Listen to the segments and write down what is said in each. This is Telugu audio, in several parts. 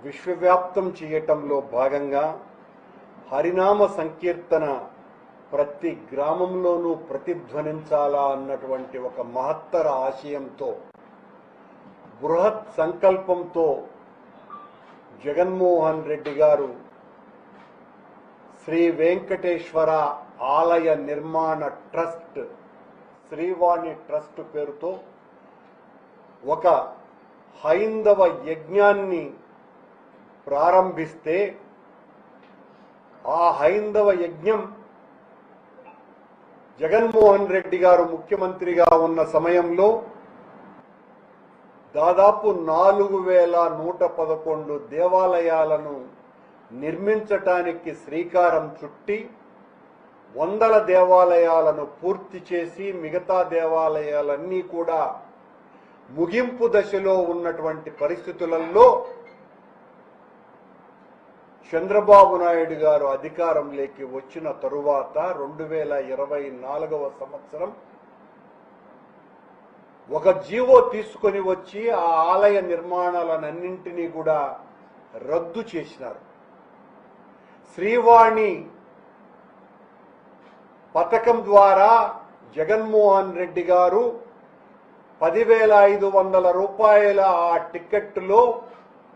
విశ్వవ్యాప్తం చేయటంలో భాగంగా హరినామ సంకీర్తన ప్రతి గ్రామంలోనూ ప్రతిధ్వనించాలా అన్నటువంటి ఒక మహత్తర ఆశయంతో బృహత్ సంకల్పంతో జగన్మోహన్ రెడ్డి గారు శ్రీ వెంకటేశ్వర ఆలయ నిర్మాణ ట్రస్ట్, శ్రీవాణి ట్రస్ట్ పేరుతో ఒక హైందవ యజ్ఞాన్ని ప్రారంభిస్తే ఆ హైందవ యజ్ఞం జగన్మోహన్ రెడ్డి గారు ముఖ్యమంత్రిగా ఉన్న సమయంలో దాదాపు 4111 దేవాలయాలను నిర్మించటానికి శ్రీకారం చుట్టి వందల దేవాలయాలను పూర్తి చేసి మిగతా దేవాలయాలన్నీ కూడా ముగింపు దశలో ఉన్నటువంటి పరిస్థితులలో చంద్రబాబు నాయుడు గారు అధికారంలోకి వచ్చిన తరువాత 2024వ సంవత్సరం ఒక జీవో తీసుకొని వచ్చి ఆ ఆలయ నిర్మాణాలన్నింటినీ కూడా రద్దు చేసినారు. శ్రీవాణి పథకం ద్వారా జగన్మోహన్ రెడ్డి గారు 10,500 రూపాయల ఆ టికెట్లో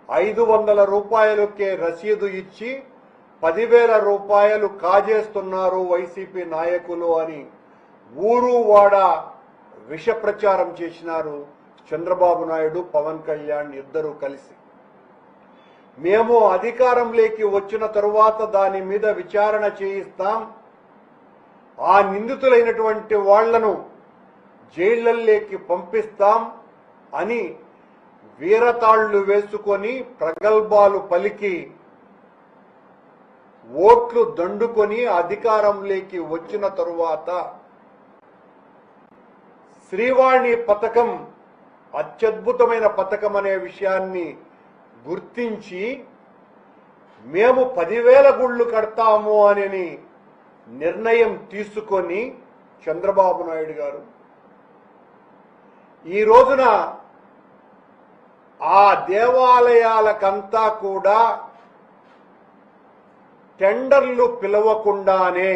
500 రూపాయలకే రసీదు ఇచ్చి 10,000 రూపాయలు కాజేస్తున్నారు వైసీపీ నాయకులు అని ఊరు వాడ విష ప్రచారం చేసినారు చంద్రబాబు నాయుడు, పవన్ కళ్యాణ్ ఇద్దరూ కలిసి. మేము అధికారంలోకి వచ్చిన తరువాత దాని మీద విచారణ చేయిస్తాం, ఆ నిందితులైనటువంటి వాళ్లను జైళ్లలోకి పంపిస్తాం అని వీరతాళ్లు వేసుకొని ప్రగల్భాలు పలికి ఓట్లు దండుకొని అధికారంలోకి వచ్చిన తరువాత శ్రీవాణి పథకం అత్యద్భుతమైన పథకం అనే విషయాన్ని గుర్తించి మేము 10,000 గుళ్ళు కడతాము అని నిర్ణయం తీసుకొని చంద్రబాబు నాయుడు గారు ఈ రోజున ఆ దేవాలయాలకంతా కూడా టెండర్లు పిలవకుండానే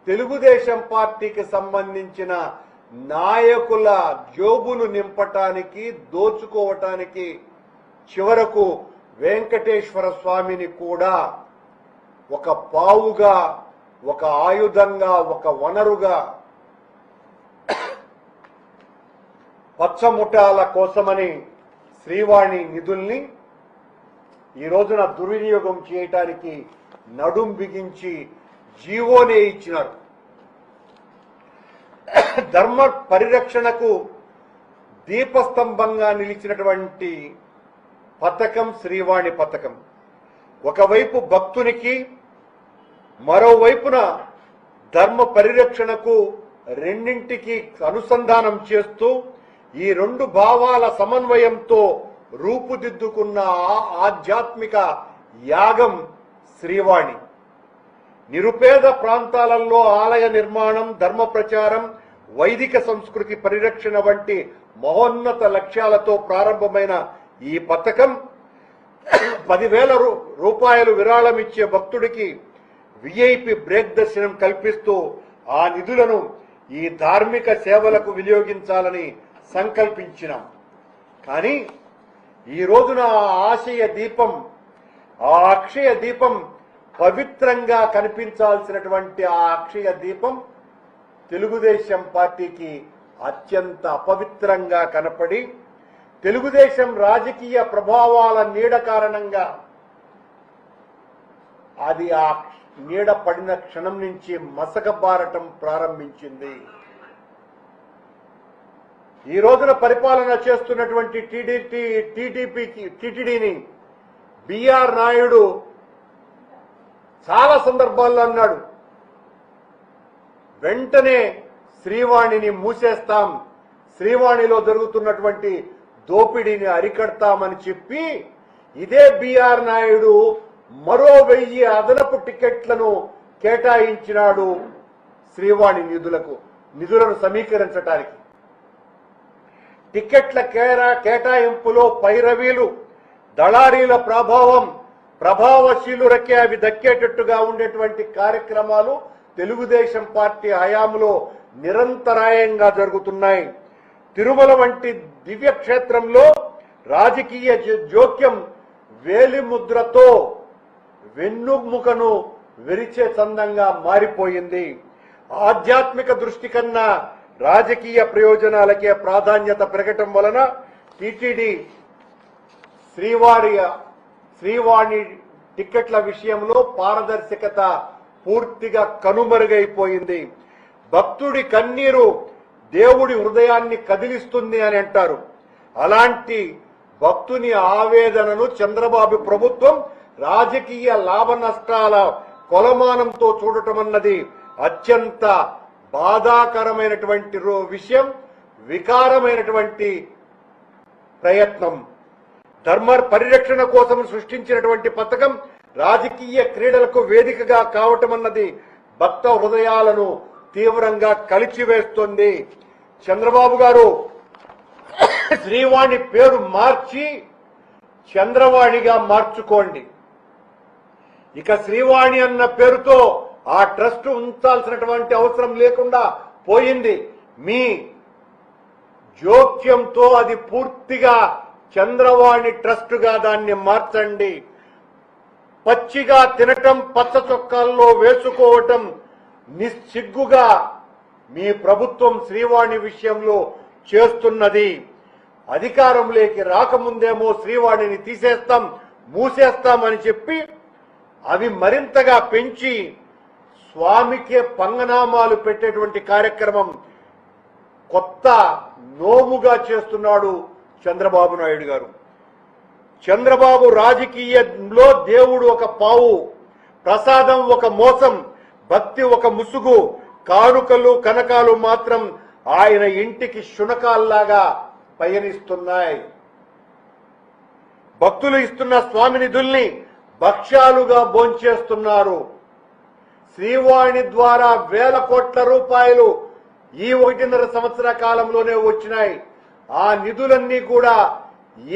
తెలుగుదేశం పార్టీకి సంబంధించిన నాయకుల జోబులు నింపటానికి, దోచుకోవటానికి చివరకు వెంకటేశ్వర స్వామిని కూడా ఒక పావుగా, ఒక ఆయుధంగా, ఒక వనరుగా పచ్చముఠాల కోసమని శ్రీవాణి నిధుల్ని ఈ రోజున దుర్వినియోగం చేయటానికి నడుం బిగించి జీవోనే ఇచ్చినారు. ధర్మ పరిరక్షణకు దీపస్తంభంగా నిలిచినటువంటి పథకం శ్రీవాణి పథకం. ఒకవైపు భక్తునికి, మరోవైపున ధర్మ పరిరక్షణకు రెండింటికి అనుసంధానం చేస్తూ ఈ రెండు భావాల సమన్వయంతో రూపుదిద్దుకున్న ఆధ్యాత్మిక యాగం శ్రీవాణి. నిరుపేద ప్రాంతాలలో ఆలయ నిర్మాణం, ధర్మ ప్రచారం, వైదిక సంస్కృతి పరిరక్షణ వంటి మహోన్నత లక్ష్యాలతో ప్రారంభమైన ఈ పథకం 10,000 రూపాయలు విరాళం ఇచ్చే భక్తుడికి విఐపి బ్రేక్ దర్శనం కల్పిస్తూ ఆ నిధులను ఈ ధార్మిక సేవలకు వినియోగించాలని సంకల్పించినాం. కానీ ఈ రోజున ఆ ఆశయ దీపం, ఆ అక్షయ దీపం పవిత్రంగా కనిపించాల్సినటువంటి ఆ అక్షయ దీపం తెలుగుదేశం పార్టీకి అత్యంత అపవిత్రంగా కనపడి, తెలుగుదేశం రాజకీయ ప్రభావాల నీడ కారణంగా అది ఆ నీడ పడిన క్షణం నుంచి మసకబారటం ప్రారంభించింది. ఈ రోజున పరిపాలన చేస్తున్నటువంటి టీటీడీని బిఆర్ నాయుడు చాలా సందర్భాల్లో అన్నాడు, వెంటనే శ్రీవాణిని మూసేస్తాం, శ్రీవాణిలో జరుగుతున్నటువంటి దోపిడీని అరికడతామని చెప్పి ఇదే బిఆర్ నాయుడు మరో 1000 అదనపు టికెట్లను కేటాయించినాడు శ్రీవాణి నిధులను సమీకరించడానికి. టికెట్ల కేటాయింపులో పైరవీలు, దళారీల ప్రభావశీలురకే అవి దక్కేటట్టుగా ఉండేటువంటి కార్యక్రమాలు తెలుగుదేశం పార్టీ హయాంలో నిరంతరాయంగా జరుగుతున్నాయి. తిరుమల వంటి దివ్యక్షేత్రంలో రాజకీయ జోక్యం వేలిముద్రతో వెన్నుముకను విరిచే చందంగా మారిపోయింది. ఆధ్యాత్మిక దృష్టి కన్నా రాజకీయ ప్రయోజనాలకే ప్రాధాన్యత పెరగటం వలన టీటీడీ శ్రీవాణి టిక్కెట్ల విషయంలో పారదర్శకత పూర్తిగా కనుమరుగైపోయింది. భక్తుడి కన్నీరు దేవుడి హృదయాన్ని కదిలిస్తుంది అని అంటారు. అలాంటి భక్తుని ఆవేదనను చంద్రబాబు ప్రభుత్వం రాజకీయ లాభ నష్టాల కొలమానంతో చూడటం అన్నది అత్యంత బాధాకరమైనటువంటి విషయం, వికారమైనటువంటి ప్రయత్నం. ధర్మ పరిరక్షణ కోసం సృష్టించినటువంటి పథకం రాజకీయ క్రీడలకు వేదికగా కావటం అన్నది భక్త హృదయాలను తీవ్రంగా కలిచివేస్తుంది. చంద్రబాబు గారు శ్రీవాణి పేరు మార్చి చంద్రవాణిగా మార్చుకోండి. ఇక శ్రీవాణి అన్న పేరుతో ఆ ట్రస్ట్ ఉంచాల్సినటువంటి అవసరం లేకుండా పోయింది. మీ జోక్యంతో అది పూర్తిగా చంద్రవాణి ట్రస్టుగా దాన్ని మార్చండి. పచ్చిగా తినటం, పచ్చ చొక్కాల్లో వేసుకోవటం నిస్సిగ్గుగా మీ ప్రభుత్వం శ్రీవాణి విషయంలో చేస్తున్నది. అధికారంలోకి రాకముందేమో శ్రీవాణిని తీసేస్తాం, మూసేస్తామని చెప్పి అవి మరింతగా పెంచి స్వామికే పంగనామాలు పెట్టేటువంటి కార్యక్రమం కొత్త నోముగా చేస్తున్నాడు చంద్రబాబు నాయుడు గారు. చంద్రబాబు రాజకీయంలో దేవుడు ఒక పావు, ప్రసాదం ఒక మోసం, భక్తి ఒక ముసుగు, కానుకలు కనకాలు మాత్రం ఆయన ఇంటికి శునకాల్లాగా పయనిస్తున్నాయి. భక్తులు ఇస్తున్న స్వామి నిధుల్ని భక్ష్యాలుగా భోంచేస్తున్నారు. శ్రీవాణి ద్వారా వేల కోట్ల రూపాయలు ఈ 1.5 సంవత్సర కాలంలోనే వచ్చినాయి. ఆ నిధులన్నీ కూడా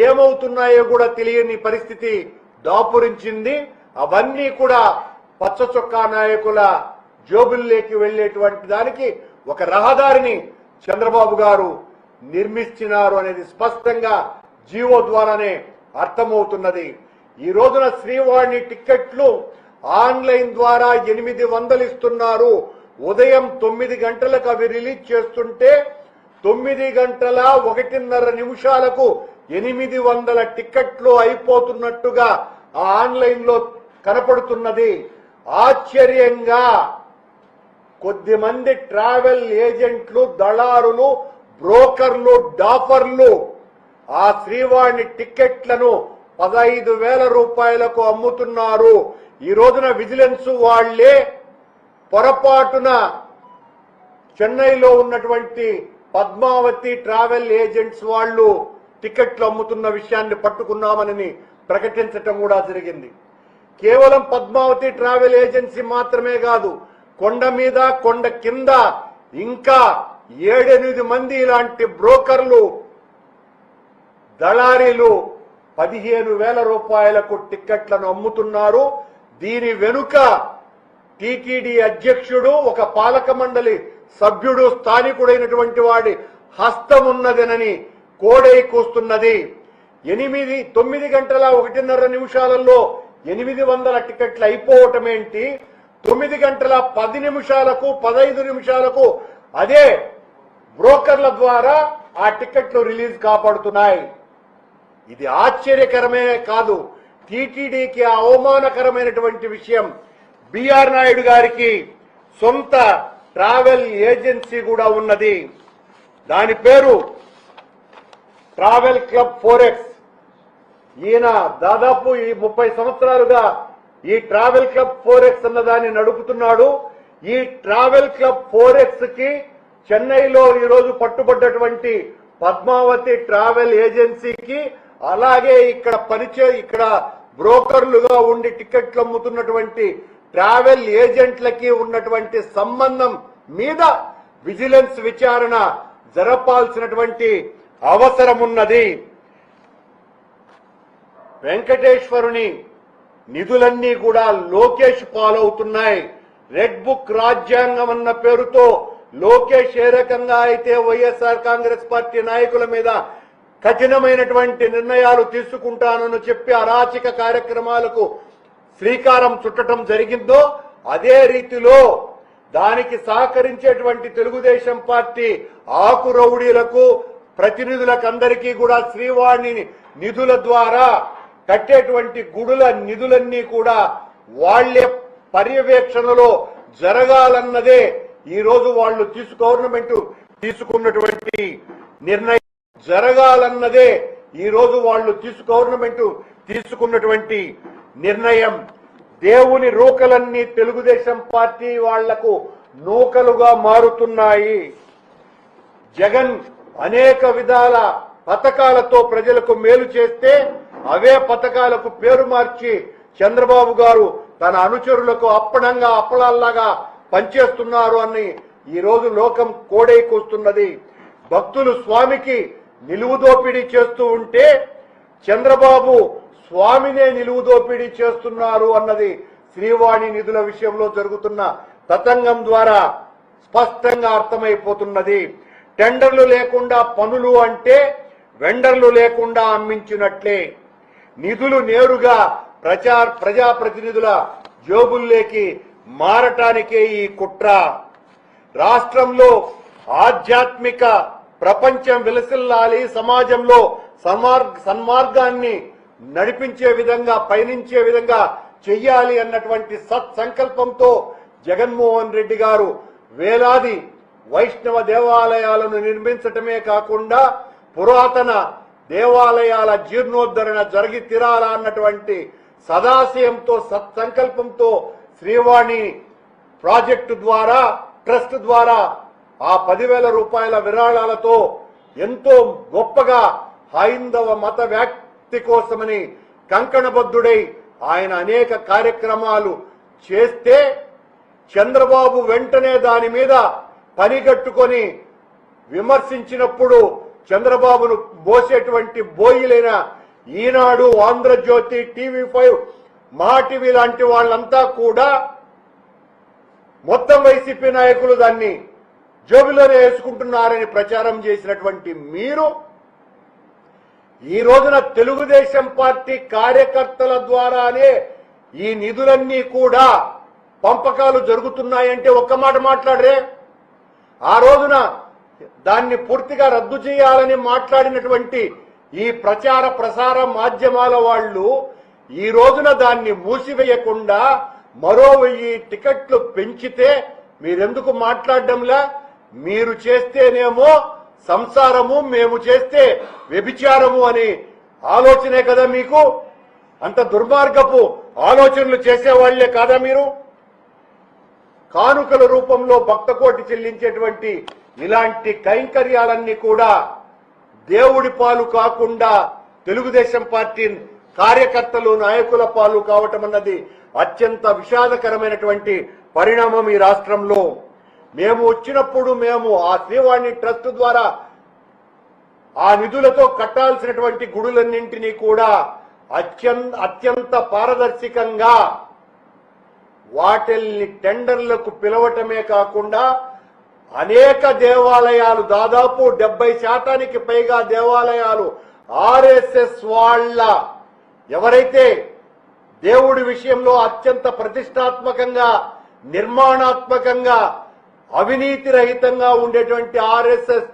ఏమవుతున్నాయో కూడా తెలియని పరిస్థితి దాపురించింది. అవన్నీ కూడా పచ్చ చొక్కా నాయకుల జోబుల్లోకి వెళ్లేటువంటి దానికి ఒక రహదారిని చంద్రబాబు గారు నిర్మిస్తున్నారు అనేది స్పష్టంగా జీవో ద్వారానే అర్థమవుతున్నది. ఈ రోజున శ్రీవాణి టిక్కెట్లు ఆన్లైన్ ద్వారా 800 ఇస్తున్నారు. ఉదయం 9 గంటలకు అవి రిలీజ్ చేస్తుంటే 9 గంటల 1.5 నిమిషాలకు 800 టిక్కెట్లు అయిపోతున్నట్టుగా ఆ ఆన్లైన్ లో కనపడుతున్నది. ఆశ్చర్యంగా కొద్దిమంది ట్రావెల్ ఏజెంట్లు, దళారులు, బ్రోకర్లు, డాఫర్లు ఆ శ్రీవాణి టిక్కెట్లను 15,000 రూపాయలకు అమ్ముతున్నారు. ఈ రోజున విజిలెన్స్ వాళ్లే పొరపాటున చెన్నైలో ఉన్నటువంటి పద్మావతి ట్రావెల్ ఏజెంట్స్ వాళ్ళు టికెట్లు అమ్ముతున్న విషయాన్ని పట్టుకున్నామని ప్రకటించటం కూడా జరిగింది. కేవలం పద్మావతి ట్రావెల్ ఏజెన్సీ మాత్రమే కాదు, కొండ మీద కొండ కింద ఇంకా 7-8 మంది ఇలాంటి బ్రోకర్లు, దళారీలు 15,000 రూపాయలకు టిక్కెట్లను అమ్ముతున్నారు. దీని వెనుక టీటీడీ అధ్యక్షుడు, ఒక పాలక మండలి సభ్యుడు, స్థానికుడైనటువంటి వాడి హస్తం ఉన్నదనని కోడై కూస్తున్నది. 9 గంటల 1.5 నిమిషాలలో 800 టికెట్లు అయిపోవటం ఏంటి? 9 గంటల 10 నిమిషాలకు 15 నిమిషాలకు అదే బ్రోకర్ల ద్వారా ఆ టికెట్లు రిలీజ్ కాపాడుతున్నాయి. ఇది ఆశ్చర్యకరమే కాదు, టీటీడీకి అవమానకరమైనటువంటి విషయం. బిఆర్ నాయుడు గారికి సొంత ట్రావెల్ ఏజెన్సీ కూడా ఉన్నది. దాని పేరు ట్రావెల్ క్లబ్ 4X. ఈయన దాదాపు ఈ 30 సంవత్సరాలుగా ఈ ట్రావెల్ క్లబ్ 4X అన్న దాన్ని నడుపుతున్నాడు. ఈ ట్రావెల్ క్లబ్ 4X కి చెన్నైలో ఈరోజు పట్టుబడ్డటువంటి పద్మావతి ట్రావెల్ ఏజెన్సీకి, అలాగే ఇక్కడ బ్రోకర్లుగా ఉండి టికెట్లు అమ్ముతున్నటువంటి ట్రావెల్ ఏజెంట్లకి ఉన్నటువంటి సంబంధం మీద విజిలెన్స్ విచారణ జరపాల్సినటువంటి అవసరమున్నది. వెంకటేశ్వరుని నిధులన్నీ కూడా లోకేష్ పాలవుతున్నాయి. రెడ్ బుక్ రాజ్యాంగం అన్న పేరుతో లోకేష్ ఏ రకంగా అయితే వైఎస్ఆర్ కాంగ్రెస్ పార్టీ నాయకుల మీద కఠినమైనటువంటి నిర్ణయాలు తీసుకుంటానని చెప్పి అరాచక కార్యక్రమాలకు శ్రీకారం చుట్టడం జరిగిందో అదే రీతిలో దానికి సహకరించేటువంటి తెలుగుదేశం పార్టీ ఆకు రౌడీలకు ప్రతినిధులకు అందరికీ కూడా శ్రీవాణి నిధుల ద్వారా కట్టేటువంటి గుడుల నిధులన్నీ కూడా వాళ్లే పర్యవేక్షణలో జరగాలన్నదే ఈ రోజు వాళ్ళు గవర్నమెంట్ తీసుకున్నటువంటి నిర్ణయం. జరగాలన్నదే ఈ రోజు వాళ్ళు గవర్నమెంట్ తీసుకున్నటువంటి నిర్ణయం. దేవుని రూకలన్నీ తెలుగుదేశం పార్టీ వాళ్లకు నూకలుగా మారుతున్నాయి. జగన్ అనేక విధాల పథకాలతో ప్రజలకు మేలు చేస్తే అవే పథకాలకు పేరు మార్చి చంద్రబాబు గారు తన అనుచరులకు అప్పనంగా అప్పలాల్లాగా పనిచేస్తున్నారు అని ఈ రోజు లోకం కోడై కూస్తున్నది. భక్తులు స్వామికి నిలువు దోపిడీ చేస్తూ ఉంటే చంద్రబాబు స్వామినే నిలువు దోపిడీ చేస్తున్నారు అన్నది శ్రీవాణి నిధుల విషయంలో జరుగుతున్న తతంగం ద్వారా స్పష్టంగా అర్థమైపోతున్నది. టెండర్లు లేకుండా పనులు అంటే వెండర్లు లేకుండా అమ్మించినట్లే. నిధులు నేరుగా ప్రజాప్రతినిధుల జోబుల్లోకి మారటానికే ఈ కుట్ర. రాష్ట్రంలో ఆధ్యాత్మిక ప్రపంచం విలసిల్లాలి, సమాజంలో సన్మార్గాన్ని నడిపించే విధంగా పయనించే విధంగా చెయ్యాలి అన్నటువంటి సత్సంకల్పంతో జగన్మోహన్ రెడ్డి గారు వేలాది వైష్ణవ దేవాలయాలను నిర్మించటమే కాకుండా పురాతన దేవాలయాల జీర్ణోద్ధరణ జరిగి తీరాలా అన్నటువంటి సదాశయంతో సత్సంకల్పంతో శ్రీవాణి ప్రాజెక్టు ద్వారా ట్రస్ట్ ద్వారా ఆ 10,000 రూపాయల విరాళాలతో ఎంతో గొప్పగా హైందవ మత వ్యాప్తి కోసమని కంకణబద్ధుడై ఆయన అనేక కార్యక్రమాలు చేస్తే చంద్రబాబు వెంటనే దాని మీద పనిగట్టుకొని విమర్శించినప్పుడు చంద్రబాబును మోసేటువంటి బోయిలైన ఈనాడు, ఆంధ్రజ్యోతి, టీవీ5, మా టీవీ లాంటి వాళ్ళంతా కూడా మొత్తం వైసీపీ నాయకులు దాన్ని జోబిలోనే వేసుకుంటున్నారని ప్రచారం చేసినటువంటి మీరు ఈ రోజున తెలుగుదేశం పార్టీ కార్యకర్తల ద్వారానే ఈ నిధులన్నీ కూడా పంపకాలు జరుగుతున్నాయంటే ఒక్క మాట మాట్లాడరే. ఆ రోజున దాన్ని పూర్తిగా రద్దు చేయాలని మాట్లాడినటువంటి ఈ ప్రసార మాధ్యమాల వాళ్ళు ఈ రోజున దాన్ని మూసివేయకుండా మరో 1000 టికెట్లు పెంచితే మీరెందుకు మాట్లాడడంలా? మీరు చేస్తేనేమో సంసారము, మేము చేస్తే వ్యభిచారము అనే ఆలోచనే కదా మీకు? అంత దుర్మార్గపు ఆలోచనలు చేసేవాళ్లే కాదా మీరు? కానుకల రూపంలో భక్తకోటి చెల్లించేటువంటి ఇలాంటి కైంకర్యాలన్నీ కూడా దేవుడి పాలు కాకుండా తెలుగుదేశం పార్టీ కార్యకర్తలు, నాయకుల పాలు కావటం అన్నది అత్యంత విషాదకరమైనటువంటి పరిణామం ఈ రాష్ట్రంలో. మేము వచ్చినప్పుడు మేము ఆ శ్రీవాణి ట్రస్ట్ ద్వారా ఆ నిధులతో కట్టాల్సినటువంటి గుడులన్నింటినీ కూడా అత్యంత పారదర్శకంగా వాటిల్ని టెండర్లకు పిలవటమే కాకుండా అనేక దేవాలయాలు, దాదాపు 70% పైగా దేవాలయాలు ఆర్ఎస్ఎస్ వాళ్ళ ఎవరైతే దేవుడి విషయంలో అత్యంత ప్రతిష్టాత్మకంగా, నిర్మాణాత్మకంగా, అవినీతి రహితంగా ఉండేటువంటి ఆర్ఎస్ఎస్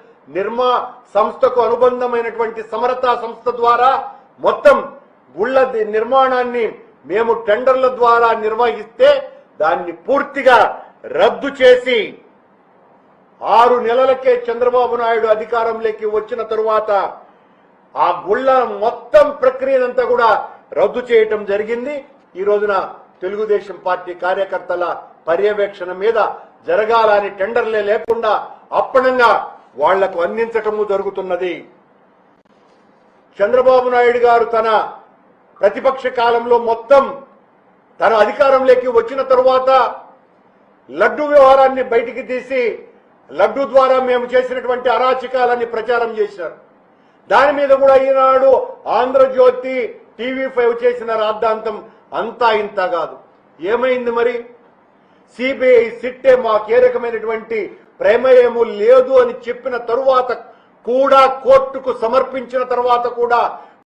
సంస్థకు అనుబంధమైనటువంటి సమరతా సంస్థ ద్వారా మొత్తం గుళ్ళ నిర్మాణాన్ని మేము టెండర్ల ద్వారా నిర్వహిస్తే దాన్ని పూర్తిగా రద్దు చేసి 6 నెలలకే చంద్రబాబు నాయుడు అధికారంలోకి వచ్చిన తరువాత ఆ గుళ్ళ మొత్తం ప్రక్రియనంతా కూడా రద్దు చేయటం జరిగింది. ఈ రోజున తెలుగుదేశం పార్టీ కార్యకర్తల పర్యవేక్షణ మీద జరగాలని టెండర్లే లేకుండా అప్పనంగా వాళ్లకు అందించటము జరుగుతున్నది. చంద్రబాబు నాయుడు గారు తన ప్రతిపక్ష కాలంలో మొత్తం తన అధికారంలోకి వచ్చిన తరువాత లడ్డు వ్యవహారాన్ని బయటికి తీసి లడ్డు ద్వారా మేము చేసినటువంటి అరాచకాలని ప్రచారం చేశారు. దాని మీద కూడా ఈనాడు ఆంధ్రజ్యోతి TV5 చేసిన రాద్ధాంతం అంతా ఇంత కాదు. ఏమైంది మరి? సిబిఐ సిట్టే మాకు ఏ రకమైనటువంటి ప్రమేయము లేదు అని చెప్పిన తరువాత కూడా, కోర్టుకు సమర్పించిన తర్వాత కూడా